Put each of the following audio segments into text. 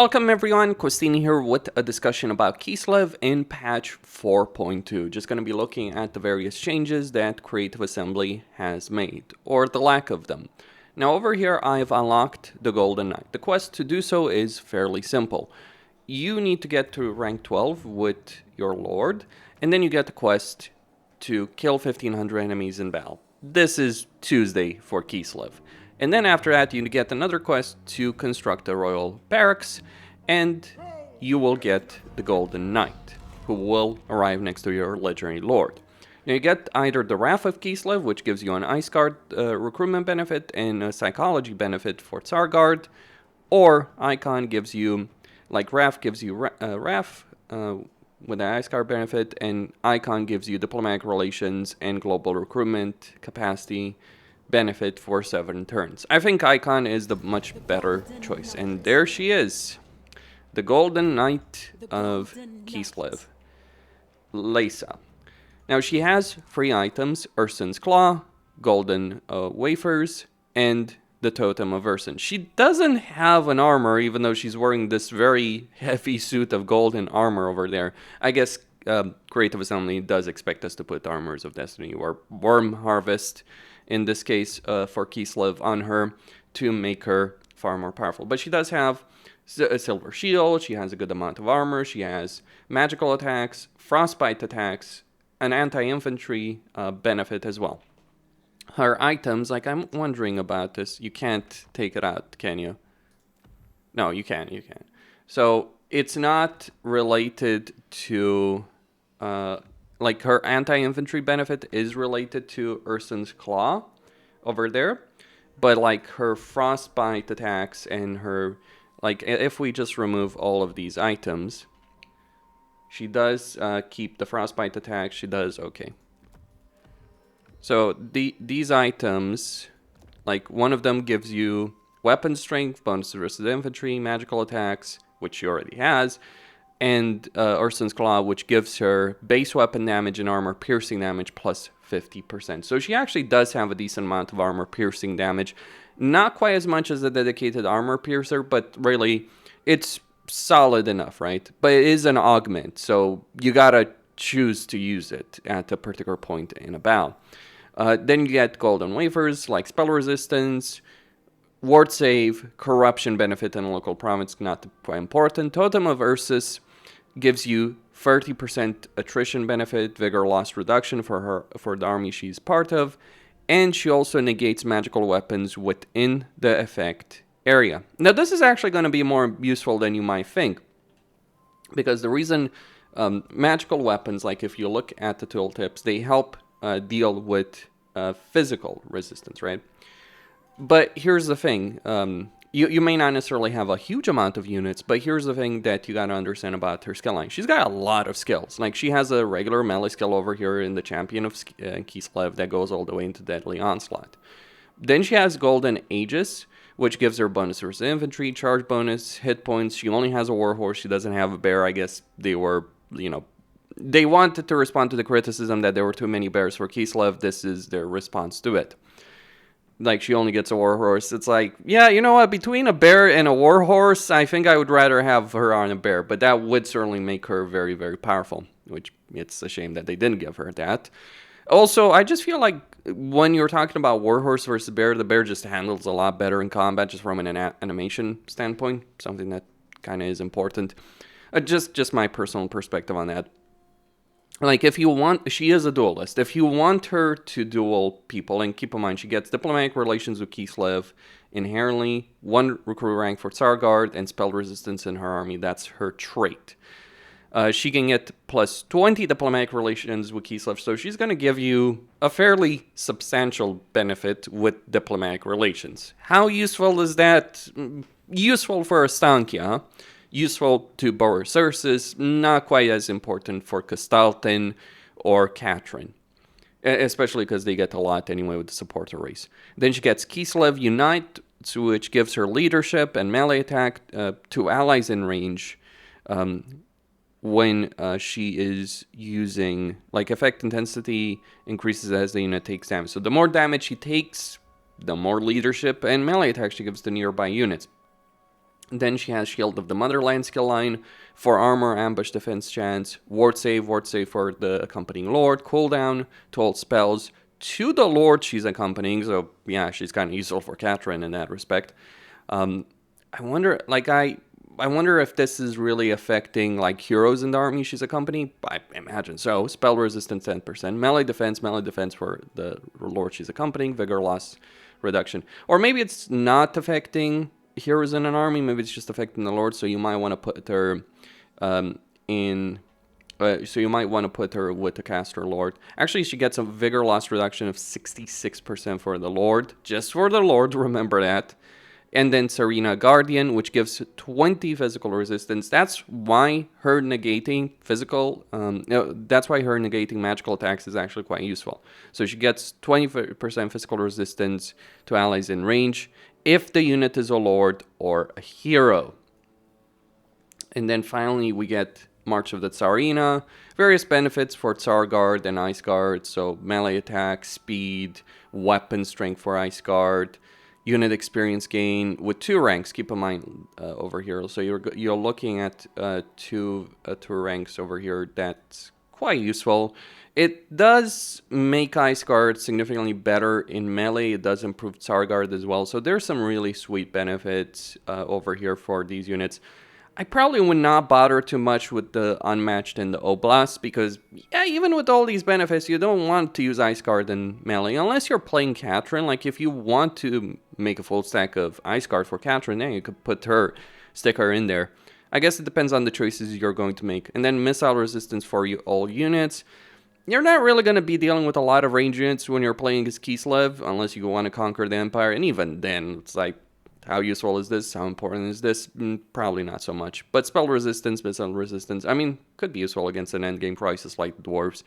Welcome everyone, Costini here with a discussion about Kislev in patch 4.2. Just going to be looking at the various changes that Creative Assembly has made, or the lack of them. Now over here I've unlocked the Golden Knight. The quest to do so is fairly simple. You need to get to rank 12 with your Lord, and then you get the quest to kill 1500 enemies in battle. This is Tuesday for Kislev. And then after that, you get another quest to construct a royal barracks, and you will get the Golden Knight, who will arrive next to your legendary lord. Now you get either the Wrath of Kislev, which gives you an Ice Guard recruitment benefit and a psychology benefit for Tsar Guard, or Icon gives you, like Wrath gives you Wrath with an Ice Guard benefit, and Icon gives you diplomatic relations and global recruitment capacity benefit for 7 turns. I think Icon is the much better choice. And there she is. The Golden Knight of Kislev. Leysa. Now she has 3 items. Ursun's Claw, Golden Wafers, and the Totem of Ursun. She doesn't have an armor, even though she's wearing this very heavy suit of golden armor over there. I guess Creative Assembly does expect us to put Armors of Destiny or Worm Harvest, in this case for Kislev, on her to make her far more powerful. But she does have a silver shield, she has a good amount of armor, she has magical attacks, frostbite attacks, an anti-infantry benefit as well. Her items, like I'm wondering about this, you can't take it out, can you? No, you can. So it's not related to... like her anti-infantry benefit is related to Ursun's Claw over there, but like her frostbite attacks and her, like if we just remove all of these items, she does keep the frostbite attacks, she does, okay. So these items, like one of them gives you weapon strength, bonus to resisted infantry, magical attacks, which she already has, and Ursun's Claw, which gives her base weapon damage and armor piercing damage plus 50%. So she actually does have a decent amount of armor piercing damage. Not quite as much as a dedicated armor piercer, but really it's solid enough, right? But it is an augment, so you gotta choose to use it at a particular point in a battle. Then you get golden wafers like spell resistance, ward save, corruption benefit, and local province, not quite important. Totem of Ursus gives you 30% attrition benefit, vigor loss reduction for the army she's part of, and she also negates magical weapons within the effect area. Now this is actually going to be more useful than you might think, because the reason magical weapons, like if you look at the tooltips, they help deal with physical resistance, right? But here's the thing, you may not necessarily have a huge amount of units, but here's the thing that you gotta understand about her skill line. She's got a lot of skills. Like, she has a regular melee skill over here in the Champion of Kislev that goes all the way into Deadly Onslaught. Then she has Golden Aegis, which gives her bonus versus infantry, charge bonus, hit points. She only has a warhorse, she doesn't have a bear. I guess they were, they wanted to respond to the criticism that there were too many bears for Kislev. This is their response to it. Like, she only gets a warhorse. It's like, yeah, you know what? Between a bear and a warhorse, I think I would rather have her on a bear. But that would certainly make her very, very powerful. Which, it's a shame that they didn't give her that. Also, I just feel like when you're talking about warhorse versus bear, the bear just handles a lot better in combat, just from an animation standpoint. Something that kind of is important. Just my personal perspective on that. Like, if you want, she is a duelist. If you want her to duel people, and keep in mind, she gets diplomatic relations with Kislev, inherently 1 recruit rank for Tsar Guard, and spell resistance in her army. That's her trait. She can get plus 20 diplomatic relations with Kislev, so she's going to give you a fairly substantial benefit with diplomatic relations. How useful is that? Useful for Estancia. Useful to Borosirsis, not quite as important for Castaltin or Katrin. Especially because they get a lot anyway with the supporter race. Then she gets Kislev Unite, which gives her leadership and melee attack to allies in range when she is using, like, effect intensity increases as the unit takes damage. So the more damage she takes, the more leadership and melee attack she gives to nearby units. Then she has Shield of the Motherland skill line, for armor, ambush, defense chance, ward save for the accompanying lord, cooldown to all spells to the lord she's accompanying. So yeah, she's kind of useful for Catherine in that respect. I wonder, I wonder if this is really affecting like heroes in the army she's accompanying. I imagine so. Spell resistance 10%, melee defense for the lord she's accompanying, vigor loss reduction. Or maybe it's not affecting heroes in an army. Maybe it's just affecting the lord. So you might want to put her so you might want to put her with the caster lord. Actually, she gets a vigor loss reduction of 66% for the lord. Just for the lord, remember that. And then Serena Guardian, which gives 20 physical resistance. That's why her negating that's why her negating magical attacks is actually quite useful. So she gets 20% physical resistance to allies in range if the unit is a lord or a hero. And then finally we get March of the Tsarina, various benefits for Tsar Guard and Ice Guard, so melee attack, speed, weapon strength for Ice Guard, unit experience gain with 2 ranks. Keep in mind over here, so you're looking at two ranks over here. That's quite useful. It does make Ice Guard significantly better in melee. It does improve Tsar Guard as well, so there's some really sweet benefits over here for these units. I probably would not bother too much with the Unmatched and the Oblast because, yeah, even with all these benefits, you don't want to use Ice Guard in melee unless you're playing Catherine. Like, if you want to make a full stack of Ice Guard for Catherine, then you could stick her in there. I guess it depends on the choices you're going to make. And then missile resistance for all units. You're not really going to be dealing with a lot of range units when you're playing as Kislev unless you want to conquer the Empire. And even then, it's like, how useful is this? How important is this? Probably not so much. But spell resistance, missile resistance, I mean, could be useful against an endgame crisis like the Dwarves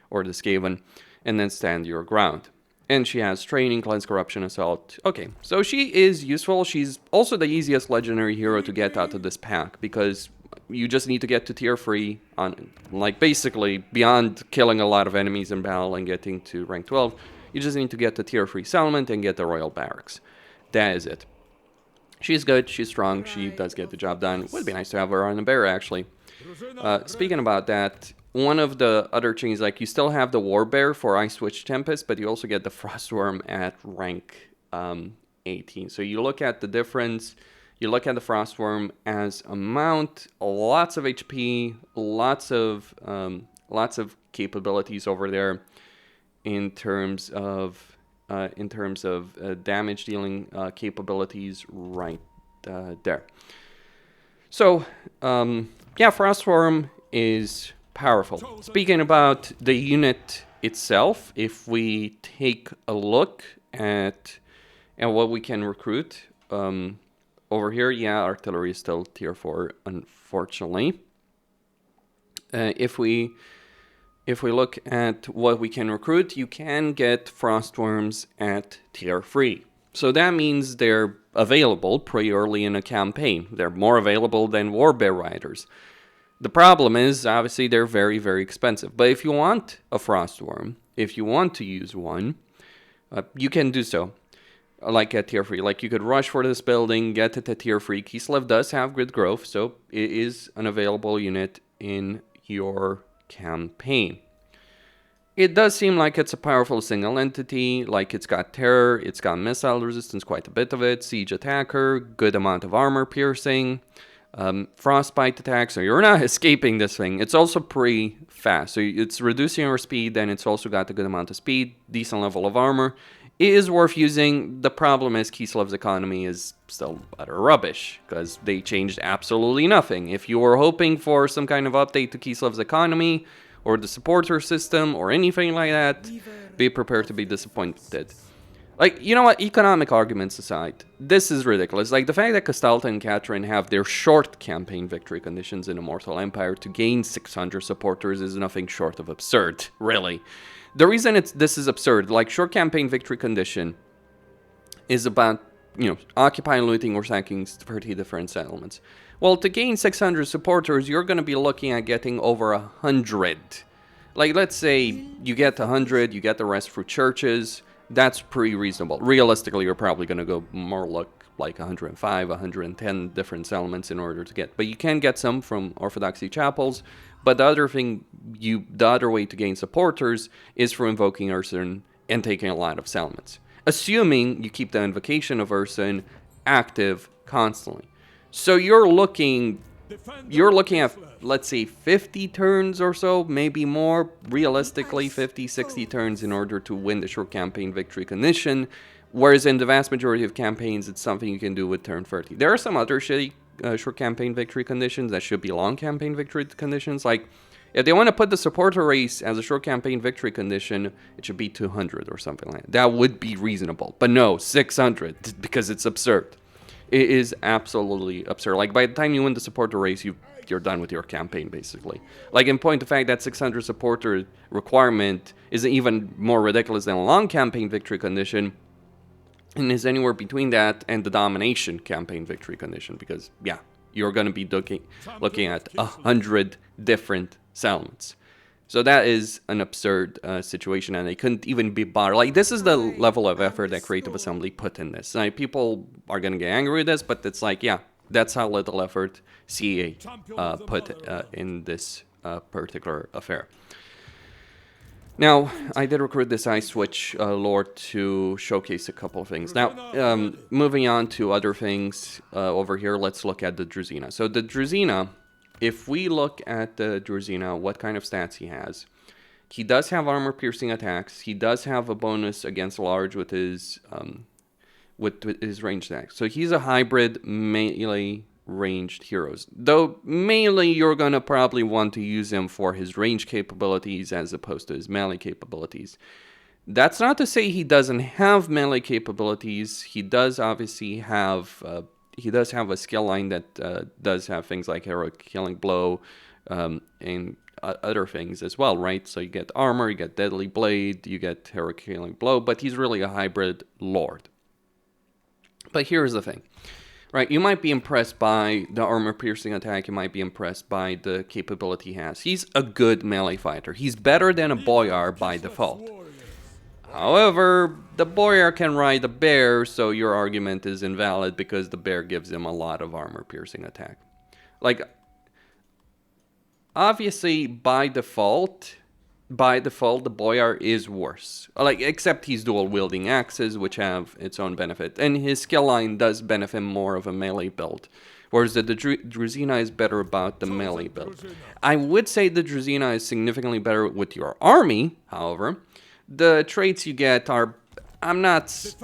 or the Skaven. And then stand your ground. And she has training, cleanse, corruption, assault. Okay, so she is useful. She's also the easiest legendary hero to get out of this pack because you just need to get to tier 3 on, like, basically beyond killing a lot of enemies in battle and getting to rank 12. You just need to get to tier 3 settlement and get the royal barracks. That is it. She's good, she's strong, she does get the job done. Would be nice to have her on a bear, actually. Speaking about that, one of the other things, like, you still have the War Bear for Ice Witch Tempest, but you also get the Frostworm at rank 18. So you look at the difference, you look at the Frostworm as a mount, lots of HP, lots of capabilities over there in terms of damage dealing capabilities right there. So, yeah, Frostworm is powerful. Speaking about the unit itself, if we take a look at what we can recruit, over here, yeah, artillery is still tier 4, unfortunately. If we look at what we can recruit, you can get Frostworms at tier 3. So that means they're available pretty early in a campaign. They're more available than Warbear Riders. The problem is, obviously, they're very, very expensive. But if you want a Frostworm, if you want to use one, you can do so. Like at tier 3. Like, you could rush for this building, get it at tier 3. Kislev does have grid growth, so it is an available unit in your campaign. It does seem like it's a powerful single entity, like it's got terror, it's got missile resistance, quite a bit of it, siege attacker, good amount of armor piercing, frostbite attack, so you're not escaping this thing. It's also pretty fast, so it's reducing your speed, and it's also got a good amount of speed, decent level of armor. It is worth using. The problem is Kislev's economy is still utter rubbish, because they changed absolutely nothing. If you were hoping for some kind of update to Kislev's economy, or the supporter system, or anything like that, be prepared to be disappointed. Like, you know what, economic arguments aside, this is ridiculous. Like, the fact that Castalta and Catherine have their short campaign victory conditions in Immortal Empire to gain 600 supporters is nothing short of absurd, really. The reason this is absurd, like, short campaign victory condition is about, you know, occupying, looting, or sacking 30 different settlements. Well, to gain 600 supporters, you're going to be looking at getting over 100. Like, let's say you get 100, you get the rest through churches. That's pretty reasonable. Realistically, you're probably going to go more look like 105, 110 different settlements in order to get. But you can get some from Orthodoxy chapels. But the other way to gain supporters is for invoking Ursun and taking a lot of settlements, assuming you keep the invocation of Ursun active constantly. So you're looking at, let's say, 50 turns or so, maybe more, realistically 50, 60 turns in order to win the short campaign victory condition, whereas in the vast majority of campaigns, it's something you can do with turn 30. There are some other shitty short campaign victory conditions that should be long campaign victory conditions, like if they want to put the supporter race as a short campaign victory condition, it should be 200 or something like that. That would be reasonable, but no, 600, because it's absurd. It is absolutely absurd. Like, by the time you win the supporter race, you're done with your campaign, basically. Like, in point of fact, that 600 supporter requirement is even more ridiculous than a long campaign victory condition, and is anywhere between that and the domination campaign victory condition, because, yeah, you're going to be looking at 100 different settlements. So that is an absurd situation, and they couldn't even be bothered. Like, this is the level of effort that Creative Assembly put in this. Now, people are going to get angry with this, but it's like, yeah, that's how little effort CA put in this particular affair. Now, I did recruit this Ice Switch Lord to showcase a couple of things. Now, moving on to other things over here, let's look at the Druzina. So the Druzina, if we look at the Druzina, what kind of stats he has, he does have armor-piercing attacks. He does have a bonus against large with his ranged attacks. So he's a hybrid melee ranged heroes. Though mainly you're gonna probably want to use him for his range capabilities as opposed to his melee capabilities. That's not to say he doesn't have melee capabilities. He does obviously have a skill line that does have things like Heroic Killing Blow and other things as well, right? So you get armor, you get Deadly Blade, you get Heroic Killing Blow, but he's really a hybrid lord. But here's the thing, right? You might be impressed by the armor-piercing attack, you might be impressed by the capability he has. He's a good melee fighter. He's better than a Boyar by default. However, the Boyar can ride a bear, so your argument is invalid because the bear gives him a lot of armor-piercing attack. Like, obviously, by default, the Boyar is worse. Like, except he's dual-wielding axes, which have its own benefit. And his skill line does benefit more of a melee build. Whereas the Druzina is better about the melee build. I would say the Druzina is significantly better with your army, however. The traits you get are... I'm not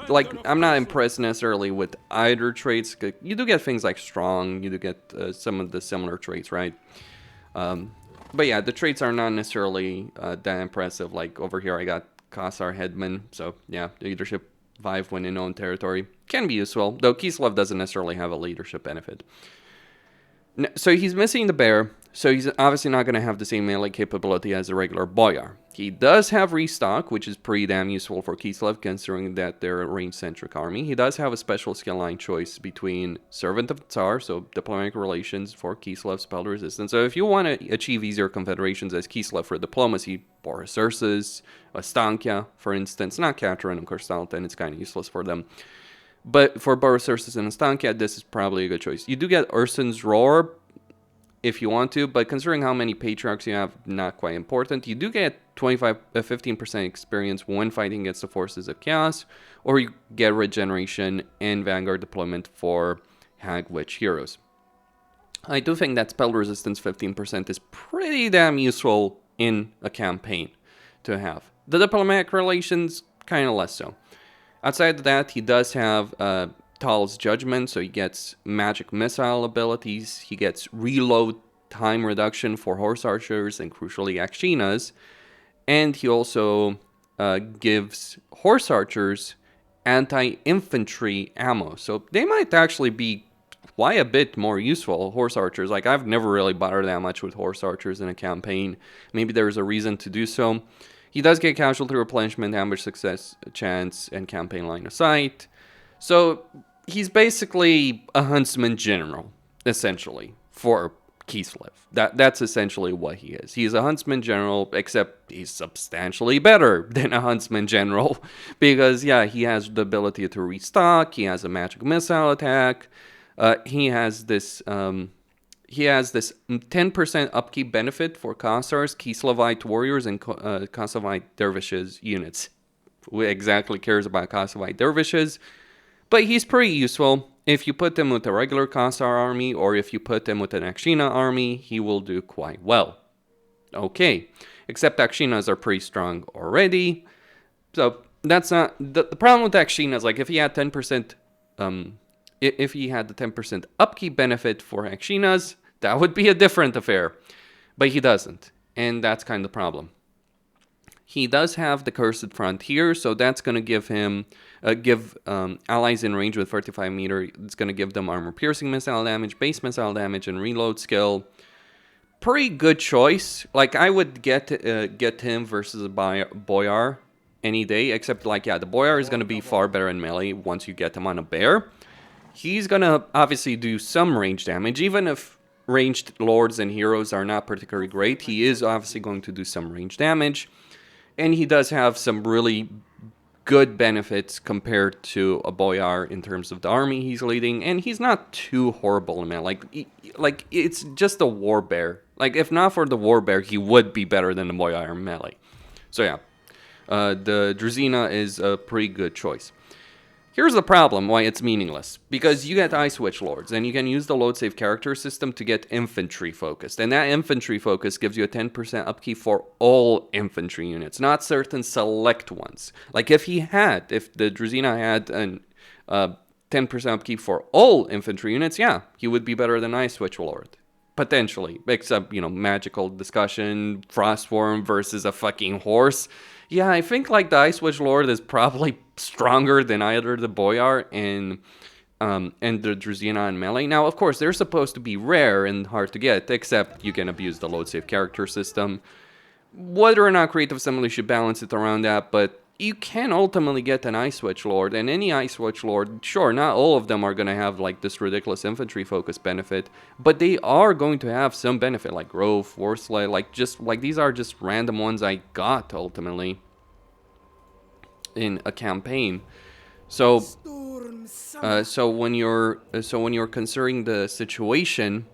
impressed necessarily with either traits. You do get things like strong. You do get some of the similar traits, right? But yeah, the traits are not necessarily that impressive. Like over here, I got Kassar Headman. So yeah, leadership 5 when in own territory can be useful. Though Kislev doesn't necessarily have a leadership benefit. So he's missing the bear. So he's obviously not going to have the same melee capability as a regular Boyar. He does have restock, which is pretty damn useful for Kislev, considering that they're a range-centric army. He does have a special skill line choice between Servant of the Tsar, so diplomatic relations for Kislev, spell resistance. So if you want to achieve easier confederations as Kislev for diplomacy, Protossx, Stankia, for instance, not Catherine, of course, Dalton, it's kind of useless for them. But for Protossx and Stankia, this is probably a good choice. You do get Ursun's Roar, if you want to, but considering how many patriarchs you have, not quite important. You do get 15% experience when fighting against the forces of chaos, or you get regeneration and Vanguard deployment for Hag Witch heroes. I do think that spell resistance 15% is pretty damn useful in a campaign to have. The diplomatic relations, kind of less so. Outside of that, he does have Tal's Judgment, so he gets magic missile abilities, he gets reload time reduction for horse archers and crucially Akshinas, and he also gives horse archers anti-infantry ammo, so they might actually be quite a bit more useful, horse archers. Like, I've never really bothered that much with horse archers in a campaign. Maybe there's a reason to do so. He does get casualty replenishment, ambush success chance, and campaign line of sight. So he's basically a huntsman general, essentially, for Kislev. That's essentially what he is. He's a huntsman general, except he's substantially better than a huntsman general because yeah, he has the ability to restock. He has a magic missile attack. He has this 10% upkeep benefit for Kossars, Kislevite warriors, and Kossovite dervishes units. Who exactly cares about Kossovite dervishes? But he's pretty useful. If you put him with a regular Kossar army, or if you put him with an Akshina army, he will do quite well. Okay, except Akshinas are pretty strong already. So that's not the problem with Akshinas. Like if he had 10%, if he had the 10% upkeep benefit for Akshinas, that would be a different affair. But he doesn't, and that's kind of the problem. He does have the Cursed Frontier, so that's going to give him, allies in range with 35 meter, it's going to give them armor-piercing missile damage, base missile damage, and reload skill. Pretty good choice. Like, I would get him versus a Boyar any day, except, like, yeah, the Boyar is going to be far better in melee once you get him on a bear. He's going to obviously do some range damage, even if ranged lords and heroes are not particularly great. He is obviously going to do some range damage. And he does have some really good benefits compared to a Boyar in terms of the army he's leading. And he's not too horrible in melee. Like it's just a war bear. Like, if not for the war bear, he would be better than the Boyar in melee. So yeah, the Druzina is a pretty good choice. Here's the problem why it's meaningless. Because you get Ice Witch Lords, and you can use the load save character system to get infantry focused. And that infantry focus gives you a 10% upkeep for all infantry units, not certain select ones. Like if the Druzina had an 10% upkeep for all infantry units, yeah, he would be better than Ice Witch Lord. Potentially. Except, magical discussion, Frostworm versus a fucking horse. Yeah, I think like the Ice Witch Lord is probably stronger than either the Boyar and the Druzina in melee. Now, of course, they're supposed to be rare and hard to get, except you can abuse the load save character system. Whether or not Creative Assembly should balance it around that, but you can ultimately get an Ice Witch Lord, and any Ice Witch Lord, sure, not all of them are going to have like this ridiculous infantry focus benefit, but they are going to have some benefit, like Grove, Warsley, these are just random ones I got ultimately in a campaign. So when you're considering the situation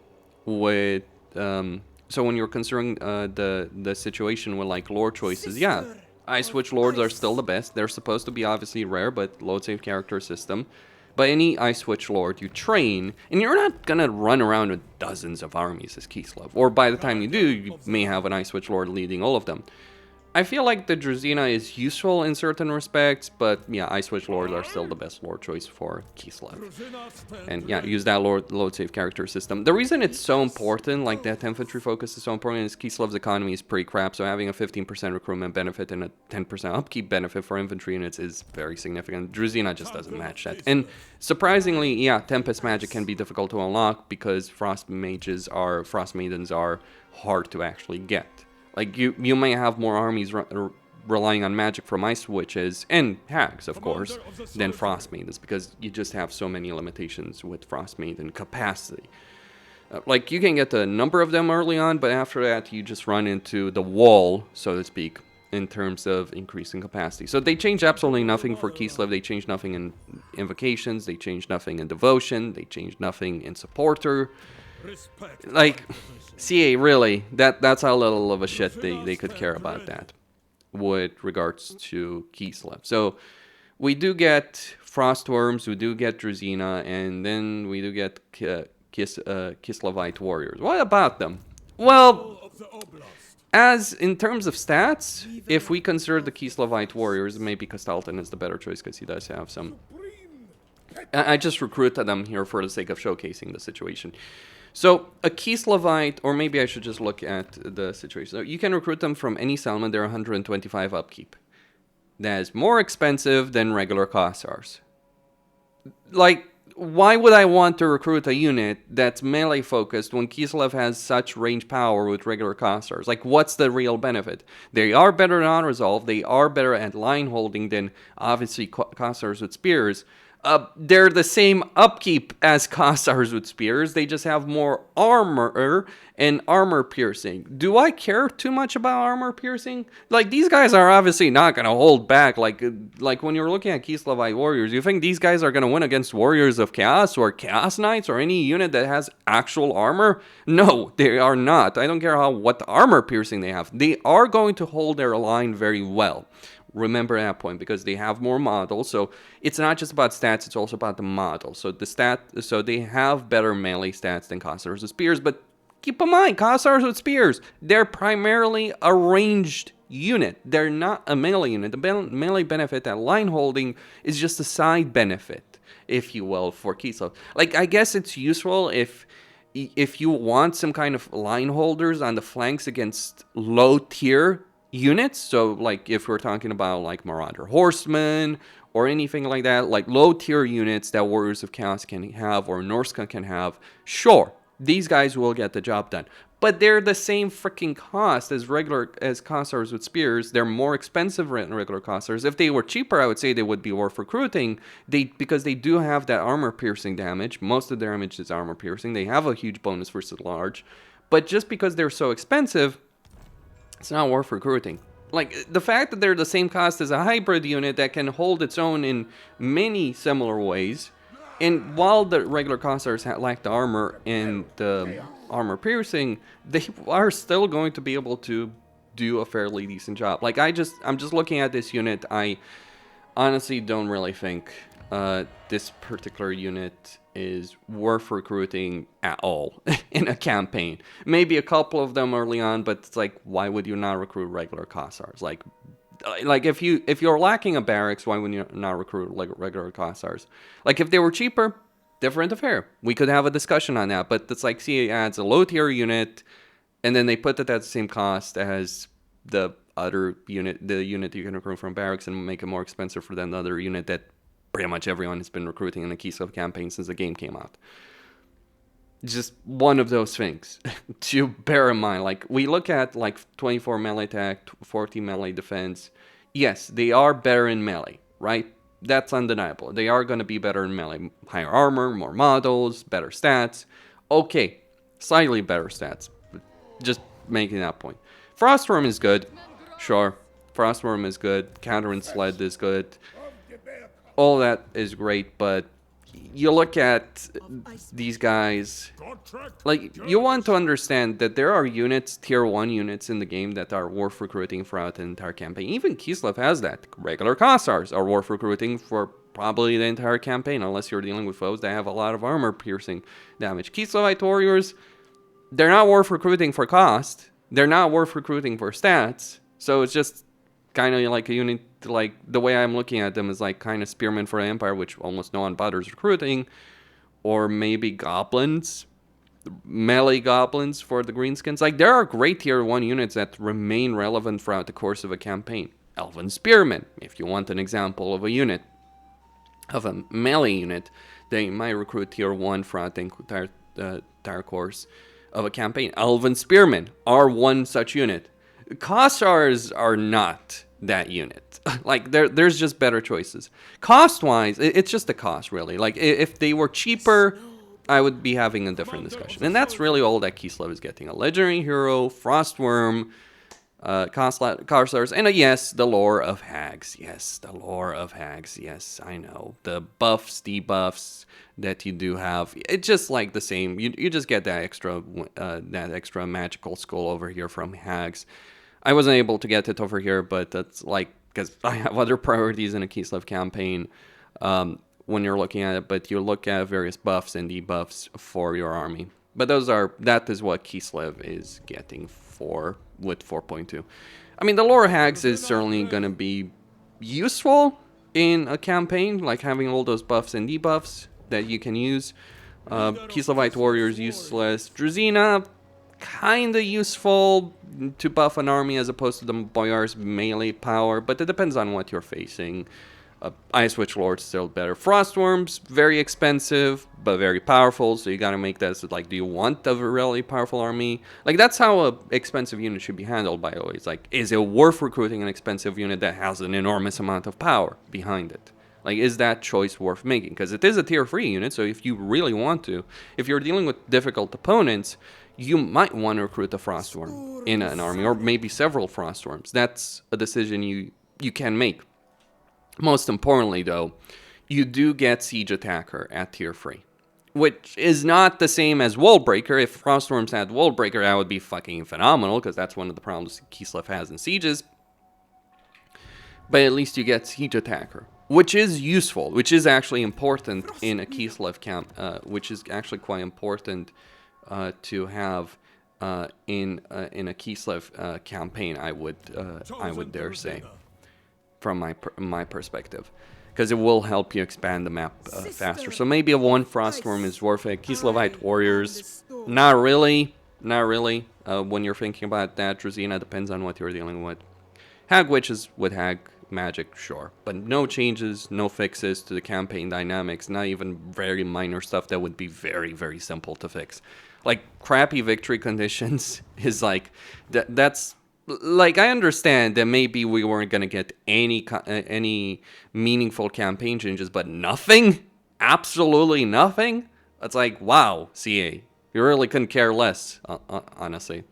with the situation with like lore choices, yeah, Ice Witch Lords are still the best. They're supposed to be obviously rare, but load save character system. But any Ice Witch Lord you train, and you're not gonna run around with dozens of armies as Kislev, or by the time you do, you may have an Ice Witch Lord leading all of them. I feel like the Druzina is useful in certain respects, but yeah, Ice Witch Lords are still the best lord choice for Kislev. And yeah, use that load save character system. The reason it's so important, like that infantry focus is so important, is Kislev's economy is pretty crap, so having a 15% recruitment benefit and a 10% upkeep benefit for infantry units is very significant. Druzina just doesn't match that. And surprisingly, yeah, Tempest Magic can be difficult to unlock because Frost Maidens are hard to actually get. Like, you may have more armies relying on magic from Ice Witches, and Hags, of course, than Frost Maidens, because you just have so many limitations with Frost Maiden capacity. Like, you can get a number of them early on, but after that, you just run into the wall, so to speak, in terms of increasing capacity. So they change absolutely nothing for Kislev. They change nothing in Invocations. They change nothing in Devotion. They change nothing in Supporter. Like, CA, really, that's how little of a shit they could care about that with regards to Kislev. So we do get Frostworms, we do get Druzina, and then we do get Kislevite warriors. What about them? Well, as in terms of stats, if we consider the Kislevite warriors, maybe Kastalton is the better choice because he does have some. I just recruited them here for the sake of showcasing the situation. So a Kislevite, or maybe I should just look at the situation. So you can recruit them from any settlement. They're 125 upkeep. That is more expensive than regular Kossars. Like, why would I want to recruit a unit that's melee focused when Kislev has such range power with regular Kossars? Like, what's the real benefit? They are better than Autoresolve. They are better at line holding than, obviously, Kossars with spears. They're the same upkeep as Kossars with spears. They just have more armor and armor piercing. Do I care too much about armor piercing? Like, these guys are obviously not going to hold back. Like when you're looking at Kislevite warriors, you think these guys are going to win against warriors of chaos or chaos knights or any unit that has actual armor? No, they are not. I don't care what armor piercing they have. They are going to hold their line very well. Remember that point, because they have more models. So it's not just about stats, it's also about the model. So they have better melee stats than Kossars with spears, but keep in mind, Kossars with spears, they're primarily a ranged unit. They're not a melee unit. The melee benefit, that line holding, is just a side benefit, if you will, for Kislev. Like, I guess it's useful if you want some kind of line holders on the flanks against low tier units. So like if we're talking about like Marauder Horsemen or anything like that, like low tier units that Warriors of Chaos can have or Norska can have, sure, these guys will get the job done. But they're the same freaking cost as Kossars with spears. They're more expensive than regular Kossars. If they were cheaper, I would say they would be worth recruiting. Because they do have that armor piercing damage. Most of their damage is armor piercing. They have a huge bonus versus large. But just because they're so expensive, it's not worth recruiting. Like, the fact that they're the same cost as a hybrid unit that can hold its own in many similar ways, and while the regular Kossars lack the armor and the armor piercing, they are still going to be able to do a fairly decent job. Like, I'm just looking at this unit. I honestly don't really think this particular unit is worth recruiting at all in a campaign. Maybe a couple of them early on, but it's like, why would you not recruit regular Kossars? Like if you're lacking a barracks, why would you not recruit like regular Kossars? Like, if they were cheaper, different affair. We could have a discussion on that. But it's like, CA adds a low tier unit, and then they put it at the same cost as the other unit, the unit that you can recruit from barracks, and make it more expensive for that other unit that pretty much everyone has been recruiting in the Kislev campaign since the game came out. Just one of those things to bear in mind. Like, we look at like 24 melee attack, 40 melee defense. Yes, they are better in melee, right? That's undeniable. They are going to be better in melee. Higher armor, more models, better stats. Okay, slightly better stats. But just making that point. Frostworm is good. Sure, Frostworm is good. Counter and Sled is good. All that is great, but you look at these guys, like, you want to understand that there are units, tier 1 units in the game that are worth recruiting throughout the entire campaign. Even Kislev has that. Regular Kossars are worth recruiting for probably the entire campaign, unless you're dealing with foes that have a lot of armor piercing damage. Kislevite warriors, they're not worth recruiting for cost. They're not worth recruiting for stats. So it's just kind of like a unit, like, the way I'm looking at them is like kind of Spearmen for the Empire, which almost no one bothers recruiting, or maybe Goblins, melee Goblins for the Greenskins. Like, there are great tier 1 units that remain relevant throughout the course of a campaign. Elven Spearmen, if you want an example of a unit, of a melee unit, they might recruit tier 1 throughout the entire course of a campaign. Elven Spearmen are one such unit. Kossars are not that unit. Like, there's just better choices. Cost-wise, it's just the cost, really. Like, if they were cheaper, I would be having a different discussion. And that's really all that Kislev is getting. A legendary hero, Frostworm, Kossars, and yes, the lore of hags. Yes, the lore of hags. Yes, I know. The buffs, debuffs that you do have. It's just like the same. You just get that extra magical skull over here from hags. I wasn't able to get it over here, but that's like, because I have other priorities in a Kislev campaign when you're looking at it, but you look at various buffs and debuffs for your army. But that is what Kislev is getting with 4.2. I mean, the lore hags is certainly going to be useful in a campaign, like having all those buffs and debuffs that you can use. Kislevite warriors useless. Druzina, kind of useful to buff an army as opposed to the Boyar's melee power, but it depends on what you're facing. Ice Witch Lord's still better. Frostworms, very expensive, but very powerful, so you gotta make that, so, like, do you want a really powerful army? Like, that's how an expensive unit should be handled, by always. Like, is it worth recruiting an expensive unit that has an enormous amount of power behind it? Like, is that choice worth making? Because it is a tier 3 unit, so if you really want to, if you're dealing with difficult opponents, you might want to recruit a Frostworm in an army, or maybe several Frostworms. That's a decision you can make. Most importantly, though, you do get Siege Attacker at tier 3. Which is not the same as Wallbreaker. If Frostworms had Wallbreaker, that would be fucking phenomenal, because that's one of the problems Kislev has in sieges. But at least you get Siege Attacker, which is useful, which is actually important in a Kislev camp, which is actually quite important to have in a Kislev campaign. I would dare say, from my perspective, because it will help you expand the map faster. So maybe a 1 Frostworm is worth it. Kislevite Warriors, not really. When you're thinking about that, Druzina depends on what you're dealing with. Hag Witches with Hag Magic, sure. But no changes, no fixes to the campaign dynamics, not even very minor stuff that would be very, very simple to fix. Like, crappy victory conditions is like, that's... Like, I understand that maybe we weren't going to get any meaningful campaign changes, but nothing? Absolutely nothing? That's like, wow, CA. You really couldn't care less, honestly,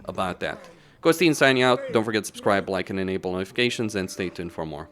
about that. Costine signing out. Don't forget to subscribe, like, and enable notifications, and stay tuned for more.